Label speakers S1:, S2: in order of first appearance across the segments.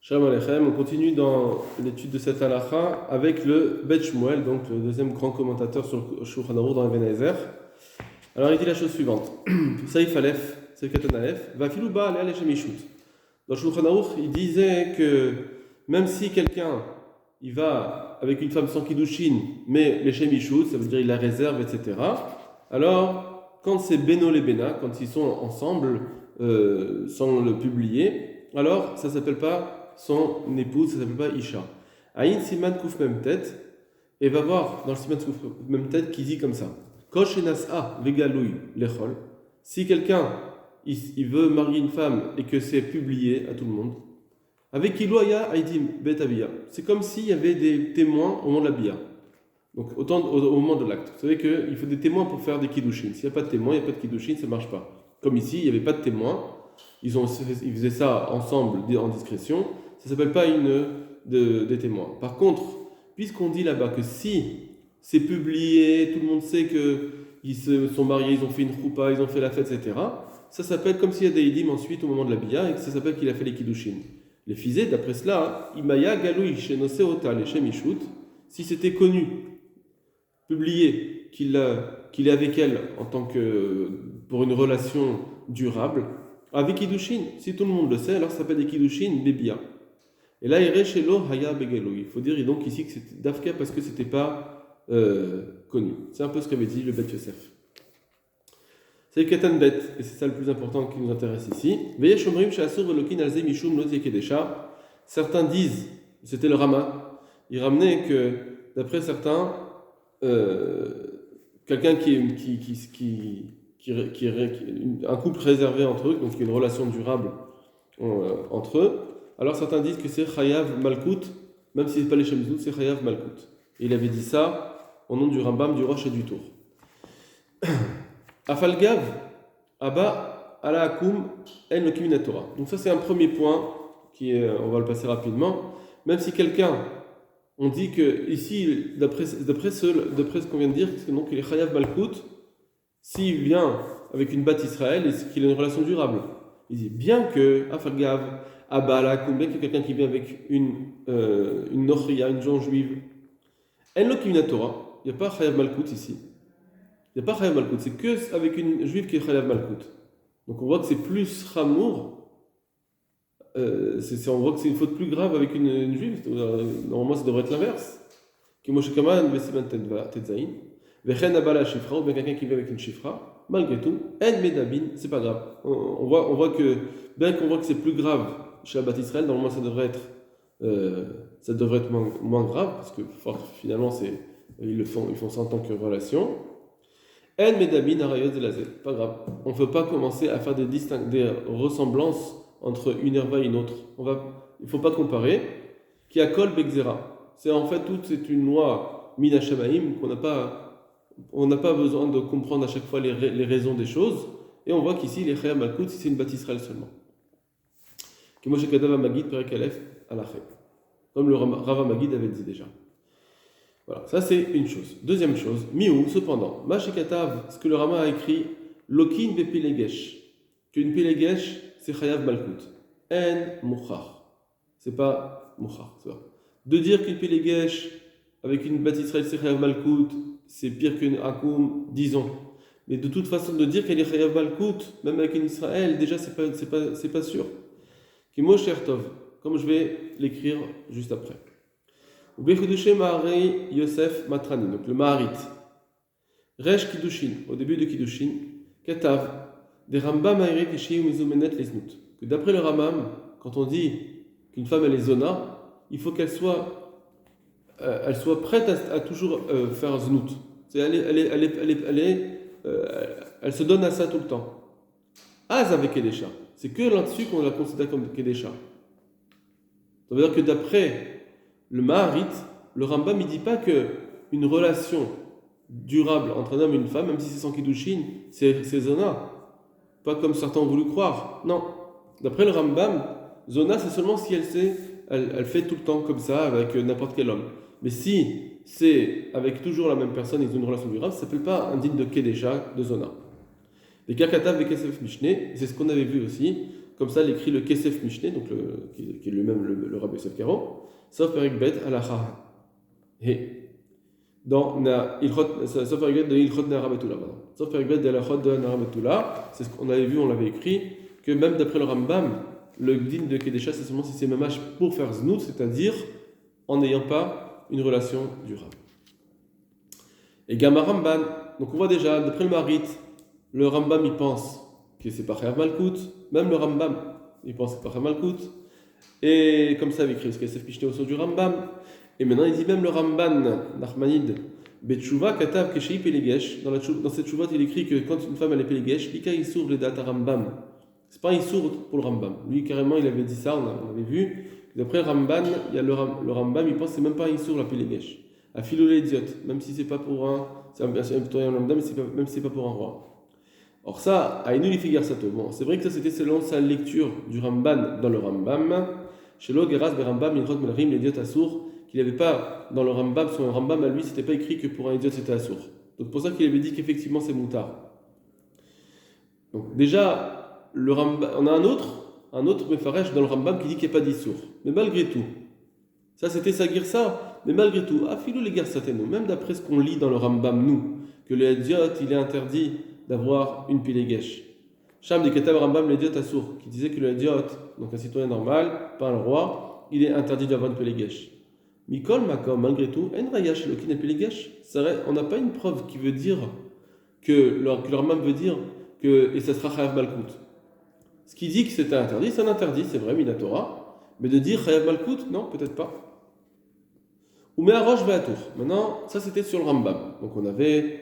S1: Shalom Aleichem, on continue dans l'étude de cette halakha avec le Bet Shmuel, donc le deuxième grand commentateur sur le Shulchan Aruch dans Even Ezer. Alors il dit la chose suivante, Saïf Aleph, Saïf Katan Aleph, va filouba aller Shemishut. Dans le Shulchan Aruch, il disait que même si quelqu'un il va avec une femme sans kiddushin, mais les Shemishut, ça veut dire il la réserve, etc. Alors, quand c'est Beno les Bena, quand ils sont ensemble, sans le publier, alors ça ne s'appelle pas son épouse, ça ne s'appelle pas Isha. Aïn Siman Kouf Memtet, et va voir dans le Siman Kouf Memtet qui dit comme ça Kosh Enas'a Vegalouy Lechol. Si quelqu'un il veut marier une femme et que c'est publié à tout le monde, avec Iloya Aïdim Bet Avia, c'est comme s'il y avait des témoins au moment de la Bia. Donc au moment de l'acte. Vous savez qu'il faut des témoins pour faire des kiddushin. S'il n'y a pas de témoins, il n'y a pas de kiddushin, ça ne marche pas. Comme ici, il n'y avait pas de témoins. Ils faisaient ça ensemble en discrétion. Ça ne s'appelle pas des témoins. Par contre, puisqu'on dit là-bas que si c'est publié, tout le monde sait qu'ils se sont mariés, ils ont fait une choupa, ils ont fait la fête, etc., ça s'appelle comme s'il y a des idim ensuite au moment de la bia et que ça s'appelle qu'il a fait les kiddushin. Les fisés, d'après cela, imaya galui shenoseota les shemishut, si c'était connu, publié, qu'il est avec elle en tant que pour une relation durable, avec kiddushin, si tout le monde le sait, alors ça s'appelle des kiddushin bébia. Et là, il faut dire donc ici que c'était d'Afka parce que c'était pas connu. C'est un peu ce qu'avait dit le Bet Yosef. C'est le Katan Bet, et c'est ça le plus important qui nous intéresse ici. Certains disent, c'était le Rama, il ramenait que, d'après certains, quelqu'un un couple réservé entre eux, donc une relation durable entre eux, alors certains disent que c'est Chayav Malkout, même si ce n'est pas les Shemizut, c'est Chayav Malkout. Et il avait dit ça au nom du Rambam, du Rosh et du Tour. Afalgav, Abba, Ala Akum, En Lokim Torah. Donc ça c'est un premier point, on va le passer rapidement. Même si quelqu'un, on dit que ici, d'après ce qu'on vient de dire, donc il est Chayav Malkout, s'il vient avec une batte Israël et qu'il a une relation durable. Il dit bien que Afalgav, Abala, bien que quelqu'un qui vient avec une Nochria, une gens juive, elle n'a qu'une Torah, il n'y a pas Chayav Malkout ici. Il n'y a pas Chayav Malkout, c'est que avec une juive qui est Chayav Malkout. Donc on voit que c'est plus Chamour, on voit que c'est une faute plus grave avec une juive. Normalement ça devrait être l'inverse. Qui Moshe Kaman, Vesiman Tetzain, Vechen Abala Shifra, ou bien quelqu'un qui vient avec une Shifra, malgré tout, En Medabin, c'est pas grave. On voit que, bien qu'on voit que c'est plus grave chez la Bat Israël, normalement ça devrait être moins grave, parce que finalement ils font ça en tant que relation. En Medabin Arayot Zelazel, pas grave. On ne peut pas commencer à faire des ressemblances entre une herva et une autre. Il ne faut pas comparer. Qui a kol begzera. C'est en fait c'est une loi mina shamaim on n'a pas besoin de comprendre à chaque fois les raisons des choses. Et on voit qu'ici les Chayav Malkout, si c'est une Bat Israël seulement. Comme le Rav Magid avait dit déjà. Voilà, ça c'est une chose. Deuxième chose, Miou, cependant, Mashikatav, ce que le Rama a écrit, Lokin be Pilegesh, qu'une Pilegesh, c'est Chayav Malkout. En Mouchar. C'est pas Mouchar, c'est vrai. De dire qu'une Pilegesh, avec une Bat Israël, c'est Chayav Malkout, c'est pire qu'une Akoum, disons. Mais de toute façon, de dire qu'elle est Chayav Malkout, même avec une Israël, déjà c'est pas sûr. Kimo Shertov, comme je vais l'écrire juste après. Ubechudushe Maharei Yosef Matrani, donc le Maharit. Resh Kiddushin, au début de Kiddushin, Katav, des Rambam Maharei Kishim Mizumenet Lesnut. Que d'après le Rambam, quand on dit qu'une femme elle est zona, il faut qu'elle soit prête à toujours faire znout. Elle se donne à ça tout le temps. Az avec Kedesha. C'est que là-dessus qu'on la considère comme Kedesha. Ça veut dire que d'après le Maharit, le Rambam ne dit pas qu'une relation durable entre un homme et une femme, même si c'est sans Kiddushin, c'est Zona. Pas comme certains ont voulu croire. Non. D'après le Rambam, Zona, c'est seulement si elle fait tout le temps comme ça avec n'importe quel homme. Mais si c'est avec toujours la même personne et ils ont une relation durable, ça ne s'appelle pas un digne de Kedesha, de Zona. Les Kakatav et Kesef Mishneh, c'est ce qu'on avait vu aussi comme ça l'écrit le Kesef Mishneh, donc qui est lui-même le Rabbi Yosef Karo, sauf Perek Bet Halacha He. Dans sauf Perek Bet de Ilchot Nehara Betula, pardon. Sauf Perek Bet de Halachot de Nehara Betula, c'est ce qu'on avait vu, on l'avait écrit, que même d'après le Rambam, le din de Kedesha, c'est seulement si c'est mamash pour faire znout, c'est-à-dire en n'ayant pas une relation durable. Et Gamma Ramban, donc on voit déjà, d'après le Marit, le Rambam il pense que c'est pas Chayav Malkout, même le Rambam il pense que c'est pas Chayav Malkout, et comme ça avec écrit ce Kesef Mishneh au sens du Rambam, et maintenant il dit même le Ramban, Nachmanide, Betchouva Katav Keshei Pelegesh, dans cette Chouvat il écrit que quand une femme elle est Pelegesh, Lika Issour le Data Rambam, c'est pas un Issour pour le Rambam, lui carrément il avait dit ça, on avait vu, d'après Ramban, il y a le Rambam il pense que c'est même pas un Issour la Pelegesh. À Philolé idiote, même si c'est pas pour un. C'est un plutôt lambda, mais même si c'est pas pour un roi. Or, ça, à Inu Lifigar Sato. Bon, c'est vrai que ça c'était selon sa lecture du Ramban dans le Rambam. Chez Lo Geras Berambam, Ilchot Melrim, l'idiot Assour, qu'il n'avait pas dans le Rambam, son Rambam à lui, c'était pas écrit que pour un idiot c'était Assour. Donc, pour ça qu'il avait dit qu'effectivement c'est moutard. Donc, déjà, le Rambam, on a un autre Mefaresh dans le Rambam qui dit qu'il n'y a pas d'Issour. Mais malgré tout, ça c'était sa girsa. Mais malgré tout, afilou les garçateno, même d'après ce qu'on lit dans le Rambam, nous, que le Hediot, il est interdit d'avoir une pilégesh. Cham de Ketab Rambam, l'Hediot Assour, qui disait que le Hediot, donc un citoyen normal, pas un roi, il est interdit d'avoir une pilégesh. Mikol Makom, malgré tout, en rayash lokin et pilégesh, on n'a pas une preuve qui veut dire que le Rambam veut dire que, et ça sera Chayav Malkout. Ce qui dit que c'était interdit, c'est un interdit, c'est vrai, Minatora, mais de dire Chayav Malkout, non, peut-être pas. Ou mais à Roche Béatour. Maintenant, ça c'était sur le Rambam. Donc on avait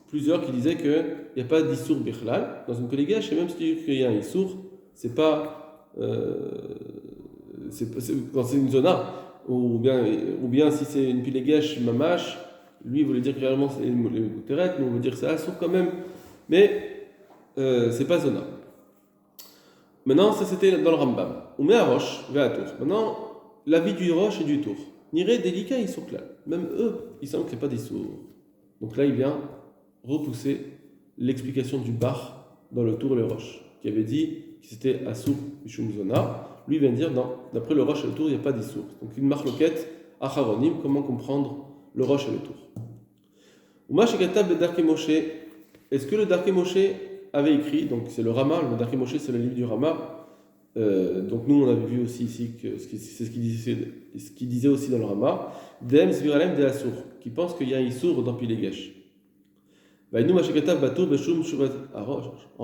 S1: plusieurs qui disaient qu'il n'y a pas d'Issour Bichlal dans une Pélégesh, et même si il y a un Issour, c'est pas. Quand c'est une zona, ou bien si c'est une Pélégesh Mamash, lui il voulait dire clairement c'est les Mouteret, mais on veut dire que c'est Assour quand même, mais c'est pas zona. Maintenant, ça c'était dans le Rambam. Ou mais à Roche Béatour. Maintenant, la vie du Roche et du Tour. Niré délicat, ils sont là. Même eux, ils savent qu'il n'y a pas des sourds. Donc là, il vient repousser l'explication du Bar dans le Tour et le Roche, qui avait dit que c'était Assour Mishum Zona. Lui vient dire non, d'après le Roche et le Tour, il n'y a pas des sourds. Donc une marloquette, Acharonim, comment comprendre le Roche et le Tour. Uma Shekatab de Darke Moshe, est-ce que le Darke Moshe avait écrit, donc c'est le Rama, le Darke Moshe c'est le livre du Rama. Donc nous on avait vu aussi ici que c'est ce qu'il disait aussi dans le Rama, Dem Zviralem de Assour, qui pense qu'il y a un Issour dans Pilegesh. En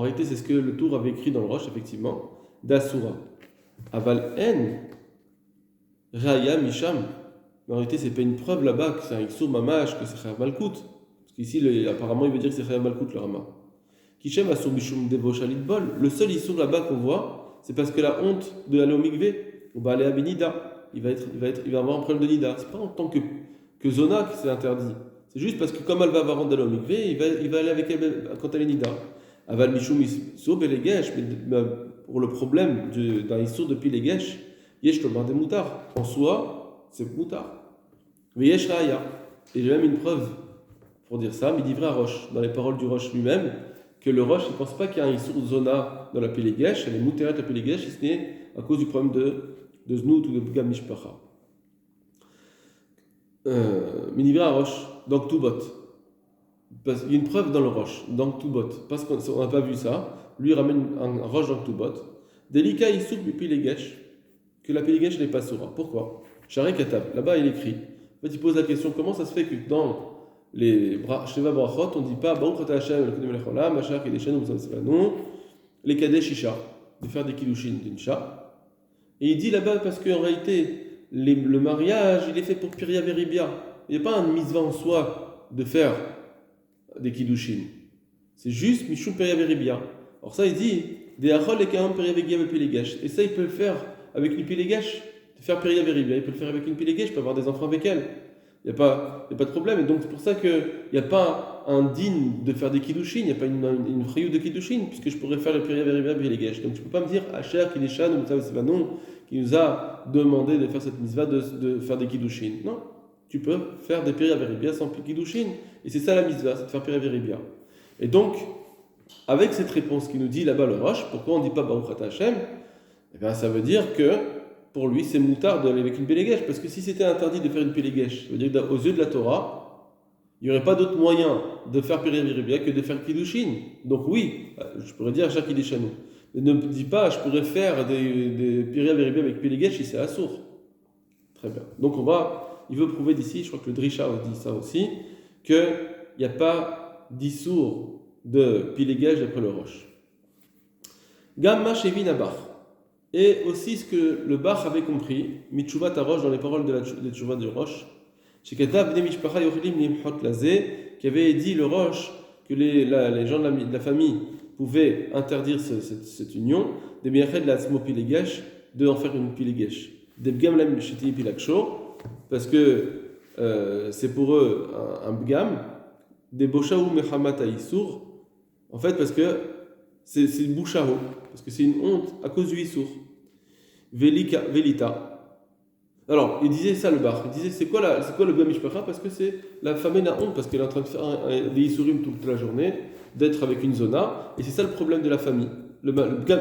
S1: réalité c'est ce que le Tour avait écrit dans le Roche, effectivement, d'Assoura. Aval En Raya Misham. Mais en réalité c'est pas une preuve là-bas que c'est un Issour Mamash, que c'est Chayav Malkout. Parce qu'ici apparemment il veut dire que c'est Chayav Malkout le Rama. Kishem Assour Mishum Devochalit Bol. Le seul Issour là-bas qu'on voit, c'est parce que la honte de aller au mikvé, ou aller à Benida, il va avoir un problème de nida. C'est pas en tant que zona que c'est interdit. C'est juste parce que comme elle va avoir honte d'aller au mikvé, il va aller avec elle quand elle est nida. Aval mishum issour belegesh, mais pour le problème d'un issour depuis legesh, yesh tobar des moutards. En soi, c'est moutard. Mais yesh raya. Et j'ai même une preuve pour dire ça, mais il dit vrai à Roche, dans les paroles du Roche lui-même, que le Roche, il ne pense pas qu'il y a un Issour Zona dans la Pélégesh, elle est moutérette la Pélégesh, si ce n'est à cause du problème de Znout ou de Gam Mishpacha. Minivra Roche, dans Ktubot. Il y a une preuve dans le Roche, dans Ktubot, parce qu'on n'a pas vu ça. Lui, il ramène un Roche dans Ktubot. Delika Issour du Pélégesh, que la Pélégesh n'est pas Soura. Pourquoi Charé Katab, là-bas il écrit. En fait, il pose la question comment ça se fait que dans les Sheva Brachot, on ne dit pas Baruch Ata Hashem, le Kodem Lecholam, Machar Kedeshen, ou non, les Kadesh Isha, de faire des Kiddushin d'Incha. Et il dit là-bas parce qu'en réalité, le mariage, il est fait pour Piria Veribia. Il n'y a pas un mitzvah en soi de faire des Kiddushin. C'est juste Mishum Piria Veribia. Alors ça, il dit des Achol et Kaham Piria Veribia Pilegesh. Et ça, il peut le faire avec une Pilegesh, de faire Piria Veribia. Il peut le faire avec une Pilegesh, il peut avoir des enfants avec elle. Il n'y a pas de problème. Et donc, c'est pour ça qu'il n'y a pas un din de faire des kiddushin, il n'y a pas une frayou de kiddushin, puisque je pourrais faire le Piria Veribia Pilegesh. Donc, tu ne peux pas me dire Asher Kideshan ou Mutav qui nous a demandé de faire cette mitzvah de faire des kiddushin. Non, tu peux faire des Piria Veribia sans kiddushin. Et c'est ça la mitzvah, c'est de faire Piria Veribia. Et donc, avec cette réponse qui nous dit là-bas le Rosh, pourquoi on ne dit pas Baruch Ata Hashem? Eh bien, ça veut dire que pour lui, c'est moutard d'aller avec une péléguèche. Parce que si c'était interdit de faire une péléguèche, ça veut dire qu'aux yeux de la Torah, il n'y aurait pas d'autre moyen de faire Piri Viribia que de faire Kiddushin. Donc oui, je pourrais dire Jacques Kiddushanu. Mais ne dis pas, je pourrais faire des Piri Viribia avec péléguèche si c'est assourd. Très bien. Donc il veut prouver d'ici, je crois que le Drisha dit ça aussi, qu'il n'y a pas d'issour de péléguèche d'après le Rosh. Gamma Shevin Abar. Et aussi ce que le Bach avait compris, Mitchouvat Rosh dans les paroles de Tchouva du Rosh, qui avait dit le Rosh que les gens de la famille pouvaient interdire cette union, des bienfaits de la Tzmo Pilegesh, de en faire une Pilegesh. Des Bgam Lam Sheti Pilaksho, parce que c'est pour eux un Bgam, des Boshaou Mehamat Aïsour, en fait parce que c'est une Bouchao, parce que c'est une honte à cause du Issour. Velita. Alors, il disait ça le bar. Il disait c'est quoi le Bgam Mishpacha? Parce que c'est la femme est la honte, parce qu'elle est en train de faire des Issourim toute la journée, d'être avec une zona, et c'est ça le problème de la famille.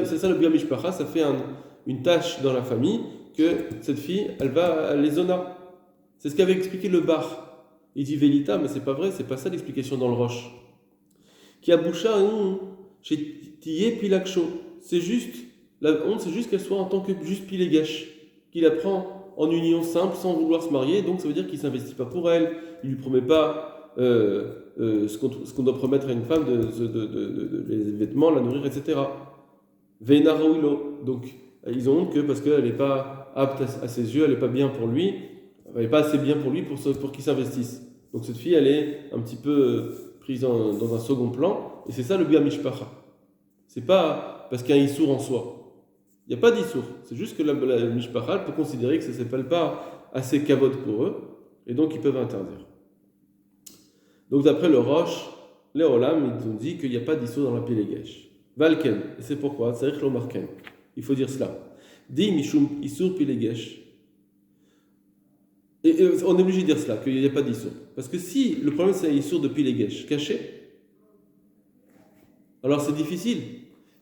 S1: C'est ça le Bgam Mishpacha, ça fait une tâche dans la famille que cette fille, elle va à les zona. C'est ce qu'avait expliqué le bar. Il dit Velita, mais c'est pas vrai, c'est pas ça l'explication dans le Roche. Qui a boucha chez Tiye Pilaksho. C'est juste, la honte, c'est juste qu'elle soit en tant que juste Pilegesh, qu'il apprend en union simple sans vouloir se marier, donc ça veut dire qu'il ne s'investit pas pour elle, il ne lui promet pas ce qu'on doit promettre à une femme, les vêtements, la nourrir, etc. Veina Rouilo. Donc ils ont honte que parce qu'elle n'est pas apte à ses yeux, elle n'est pas bien pour lui, elle n'est pas assez bien pour lui pour qu'il s'investisse. Donc cette fille, elle est un petit peu prise dans un second plan, et c'est ça le Bgam Mishpacha. C'est pas parce qu'il y a un Issour en soi. Il n'y a pas d'Issour. C'est juste que la Mishpacha peut considérer que ça ne s'appelle pas assez kavod pour eux, et donc ils peuvent interdire. Donc d'après le Rosh, les Olam, ils ont dit qu'il n'y a pas d'Issour dans la Pilegesh. Valken, et c'est pourquoi, c'est Rich Lomarken. Il faut dire cela. Di Mishum Issour Pilegesh. Et on est obligé de dire cela, qu'il n'y a pas d'Issour. Parce que si le problème c'est un Issour de Pilegesh caché, alors c'est difficile.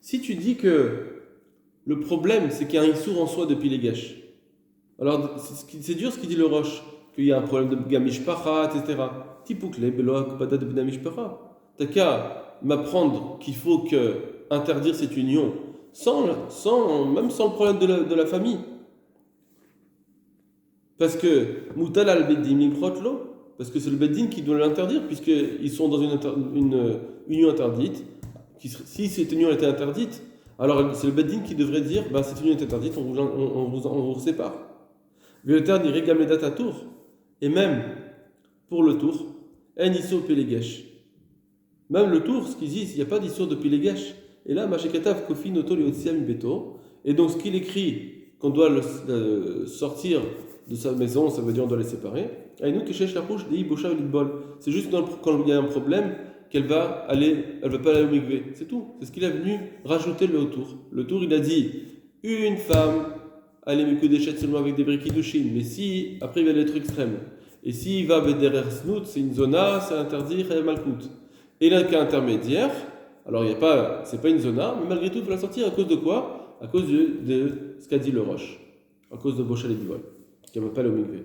S1: Si tu dis que le problème c'est qu'il y a un Issour en soi de Pilegesh, alors c'est dur ce qu'il dit le Rosh, qu'il y a un problème de Gamishpacha, etc. Tipoukle, Belok, Padat de Gamishpacha. T'as qu'à m'apprendre qu'il faut interdire cette union même sans le problème de la famille. Parce que Moutal al-Beddin Mikrotlo, parce que c'est le Beddin qui doit l'interdire, puisqu'ils sont dans une union interdite. Si cette union était interdite, alors c'est le Beddin qui devrait dire cette union est interdite, on vous sépare. Le terme dit Regamedat à tour, et même pour le tour, en Issur Pilegesh. Même le tour, ce qu'ils disent, il n'y a pas d'Issur de Pilegesh. Et là, Mashekatav Kofi Noto Leotsiam Beto. Et donc ce qu'il écrit, qu'on doit le sortir de sa maison, ça veut dire on doit les séparer. Et nous, Keshesh la rouge, Dei Bosha Lidbol. C'est juste quand il y a un problème elle va pas aller au mikvé. C'est tout. C'est ce qu'il a venu rajouter le tour. Le tour, il a dit une femme allait mikudeshet seulement avec des briquets de Chine. Mais si, après il va être extrême. Et s'il va bederer snout, c'est une zona, c'est interdit, malkout. Et là, cas intermédiaire, alors c'est pas une zona, mais malgré tout, il faut la sortir à cause de quoi? À cause de ce qu'a dit le Roche. À cause de Bosha Lidbol, qui n'a pas le mikvé.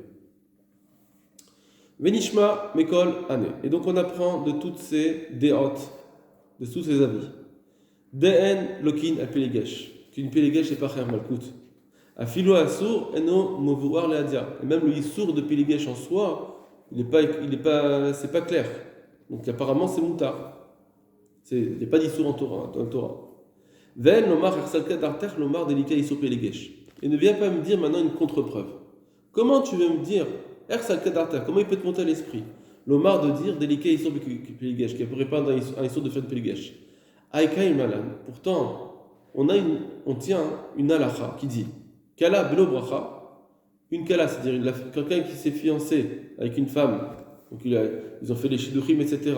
S1: Venishma Mekol Ane. Et donc on apprend de toutes ces déhot, de tous ces avis. Deen Lokin a Pilegesh, qu'une Pilegesh n'est pas Cher Malkout. A Philo Assour, Eno Movuar Leadia. Et même le Issour de Pilegesh en soi, c'est pas clair. Donc apparemment c'est moutard. Il n'y a pas d'Issour en Torah. Ven Lomar Ersalka Darter Lomar Delika Issour Pilegesh. Et ne viens pas me dire maintenant une contre-preuve. Comment tu veux me dire comment il peut te monter à l'esprit l'omar de dire délicat Issour Pilegesh, qui pourrait pas un Issour de faire de Pilegesh. Aïkaï Malan. Pourtant, on tient une halakha qui dit Kala Belo Bracha, une Kala, c'est-à-dire quelqu'un qui s'est fiancé avec une femme, donc ils ont fait les Shidduchim, etc.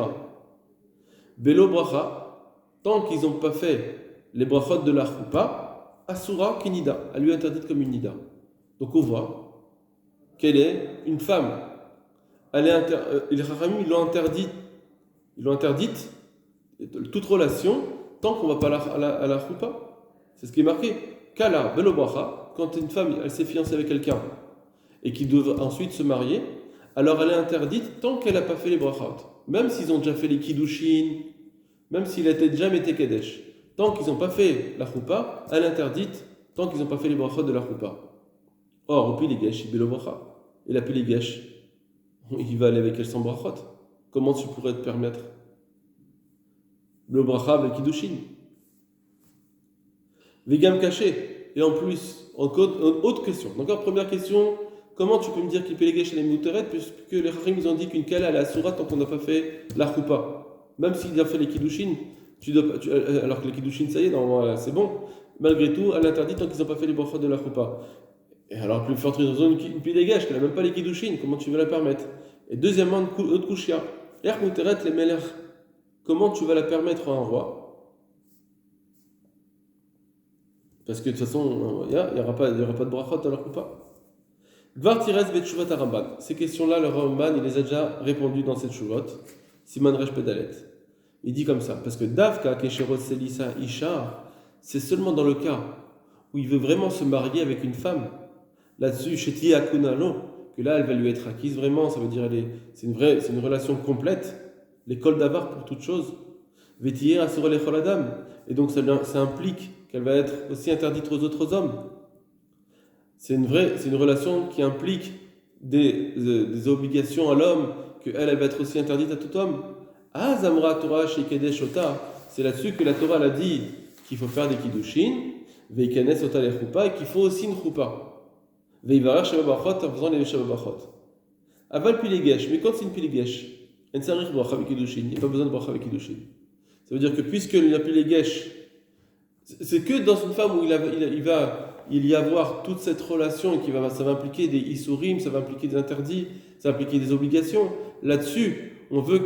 S1: Belo Bracha, tant qu'ils n'ont pas fait les brachot de la Choupa, Asura Kinida, elle lui est interdite comme une Nida. Donc on voit qu'elle est une femme. Les Chachamim, ils l'ont interdite toute relation tant qu'on ne va pas à la choupa. C'est ce qui est marqué. Kala, belo bracha, quand une femme elle s'est fiancée avec quelqu'un et qui doit ensuite se marier, alors elle est interdite tant qu'elle n'a pas fait les brachot. Même s'ils ont déjà fait les kiddushin, même s'il a déjà mis Kedesh, tant qu'ils n'ont pas fait la choupa, elle est interdite tant qu'ils n'ont pas fait les brachot de la choupa. Or, au Piligesh, il belo bracha. Et la Piligesh, il va aller avec elle sans brachot. Comment tu pourrais te permettre le bracha avec kiddushin? Vegam caché. Et en plus, autre question. Donc, première question, comment tu peux me dire qu'il peut les les mouteret, puisque les Chachim ils ont dit qu'une kala elle est asura tant qu'on n'a pas fait la choupa. Même s'il a fait les kiddushin, alors que les kiddushin ça y est, normalement c'est bon. Malgré tout, elle interdit tant qu'ils n'ont pas fait les brachot de la choupa. Et alors, plus forte raison, une pilégesh qui n'a même pas les kiddushin, comment tu vas la permettre? Et deuxièmement, autre kushia. Er mouteret les meler. Comment tu vas la permettre à un roi? Parce que de toute façon, il n'y aura pas de brachot à leur coupa. Dvar tires betchuvat Ramban. Ces questions-là, le Ramban, il les a déjà répondues dans cette chuvot. Siman Resh Pedalet. Il dit comme ça, parce que Davka Kesherot Selisa Isha, c'est seulement dans le cas où il veut vraiment se marier avec une femme. Là-dessus, Sheti Akunalo, que là, elle va lui être acquise vraiment, ça veut dire c'est une relation complète, l'école d'avar pour toute chose. Vetier Asura Lechol Adam. Et donc, ça implique qu'elle va être aussi interdite aux autres hommes. C'est une relation qui implique des obligations à l'homme, qu'elle va être aussi interdite à tout homme. Ah, Zamra Torah Shekedesh Ota, c'est là-dessus que la Torah l'a dit qu'il faut faire des kiddushin, Veikenes Ota les choupa, et qu'il faut aussi une choupa. Veivarer Shabbat en faisant les Shabbat. Aval Pilegesh, mais quand c'est une Pilegesh, il n'y a pas besoin de bracha avec kiddushin. Ça veut dire que puisque la Pilegesh, c'est que dans une femme où il va y avoir toute cette relation et ça va impliquer des isurim, ça va impliquer des interdits, ça va impliquer des obligations. Là-dessus, on veut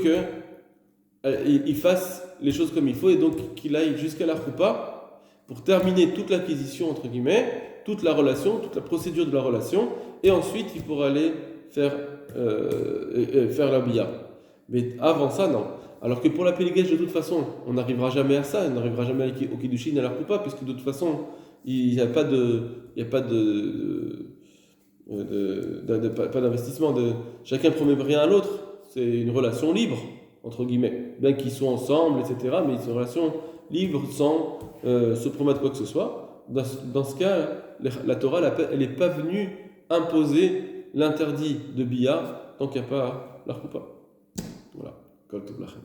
S1: qu'il fasse les choses comme il faut et donc qu'il aille jusqu'à la choupa pour terminer toute l'acquisition, entre guillemets, toute la relation, toute la procédure de la relation, et ensuite il pourra aller faire la bia. Mais avant ça, non. Alors que pour la Péligèche, de toute façon, on n'arrivera jamais à ça, on n'arrivera jamais au Kiddushin à la Koupa, puisque de toute façon, il n'y a pas d'investissement. Chacun promet rien à l'autre. C'est une relation libre, entre guillemets. Bien qu'ils soient ensemble, etc., mais c'est une relation libre sans se promettre quoi que ce soit. Dans ce cas, la Torah, elle n'est pas venue imposer l'interdit de Bia tant qu'il n'y a pas la Koupa. Voilà. Kol Tov Lachem.